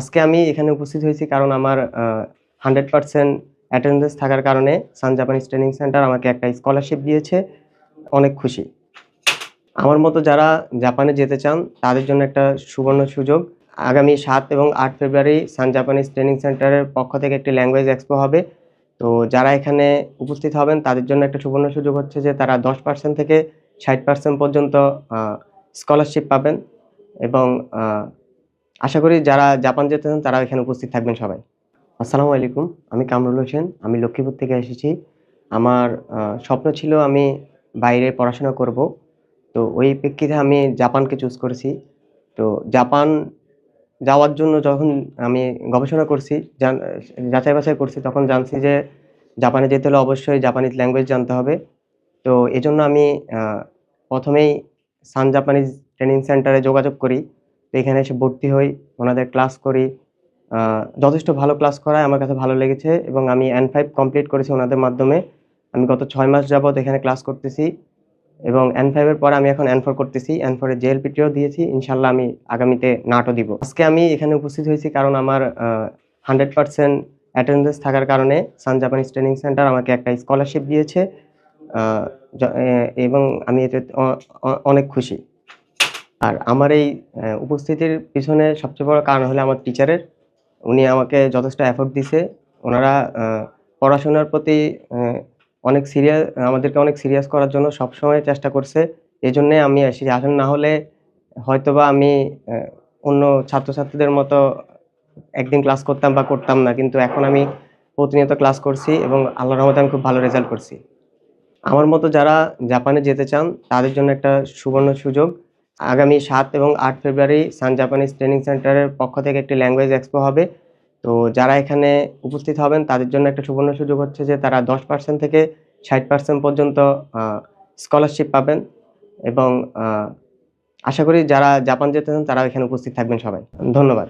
আজকে আমি এখানে উপস্থিত হয়েছি কারণ আমার 100% অ্যাটেন্ডেন্স থাকার কারণে সান জাপানিজ ট্রেনিং সেন্টার আমাকে একটা স্কলারশিপ দিয়েছে। অনেক খুশি। আমার মতো যারা জাপানে যেতে চান তাদের জন্য একটা সুবর্ণ সুযোগ। আগামী ৭ এবং ৮ ফেব্রুয়ারি সান জাপানিজ ট্রেনিং সেন্টারের পক্ষ থেকে একটি ল্যাঙ্গুয়েজ এক্সপো হবে। তো যারা এখানে উপস্থিত হবেন তাদের জন্য একটা সুবর্ণ সুযোগ হচ্ছে যে তারা 10% থেকে 60% পর্যন্ত আ স্কলারশিপ পাবেন এবং আ আশা করি যারা জাপান যেতে চান তারা এখানে উপস্থিত থাকবেন সবাই। আসসালামু আলাইকুম। আমি কামরুল হোসেন। আমি লক্ষ্মীপুর থেকে এসেছি। আমার স্বপ্ন ছিল আমি বাইরে পড়াশোনা করব। তো ওই প্রেক্ষিতে আমি জাপানকে চুজ করেছি। তো জাপান যাওয়ার জন্য যখন আমি গবেষণা করছি, যাচাই-বাছাই করছি তখন জানছি যে জাপানে যেতে হলে অবশ্যই জাপানিজ ল্যাঙ্গুয়েজ জানতে হবে। তো এজন্য আমি আ ১ম এই সান জাপানিজ ট্রেনিং সেন্টারে যোগাযোগ করি। তো এখানে এসে ভর্তি হই, ওনাদের ক্লাস করি। আ যথেষ্ট ভালো ক্লাস করায় আমার কাছে ভালো লেগেছে এবং আমি N5 কমপ্লিট করেছি ওনাদের মাধ্যমে। আমি গত ৬ মাস যাবৎ এখানে ক্লাস করতেছি এবং N5 এর পরে আমি এখন N4 করতেছি। N4 এর JLPT-ও দিয়েছি। ইনশাআল্লাহ আমি আগামীতে নাটও দিব। আজকে আমি এখানে উপস্থিত হয়েছি কারণ আমার 100% অ্যাটেন্ডেন্স থাকার কারণে সান জাপানিজ ট্রেনিং সেন্টার আমাকে একটা স্কলারশিপ দিয়েছে। আ য এ এবং আমি এতে অ অ অনেক খুশি। আর আমার এই উপস্থিতির পিছনে সবচেয়ে বড় কারণ হলো আমার টিচারের। উনি আমাকে যথেষ্ট এফোর্ট দিছে। উনারা পড়াশোনার প্রতি অ্যা অনেক আমাদেরকে অনেক সিরিয়াস করার জন্য সবসময় চেষ্টা করছে। এজন্যে আমি এসেছি। আসলে না হলে হয়তোবা আমি অন্য ছাত্রছাত্রীদের মতো একদিন ক্লাস করতাম বা করতাম না। কিন্তু এখন আমি প্রতিনিয়ত ক্লাস করছি এবং আল্লাহর রহমতে আমি খুব ভালো রেজাল্ট করছি। আমার মতো যারা জাপানে যেতে চান তাদের জন্য একটা সুবর্ণ সুযোগ। আগামী ৭ এবং ৮ ফেব্রুয়ারি সান জাপানিজ ট্রেনিং সেন্টারের পক্ষ থেকে একটি ল্যাঙ্গুয়েজ এক্সপো হবে। তো যারা এখানে উপস্থিত হবেন তাদের জন্য একটা সুবর্ণ সুযোগ হচ্ছে যে তারা 10% থেকে 60% পর্যন্ত আ স্কলারশিপ পাবেন এবং আশা করি যারা জাপান যেতে চান তারাও এখানে উপস্থিত থাকবেন সবাই। ধন্যবাদ।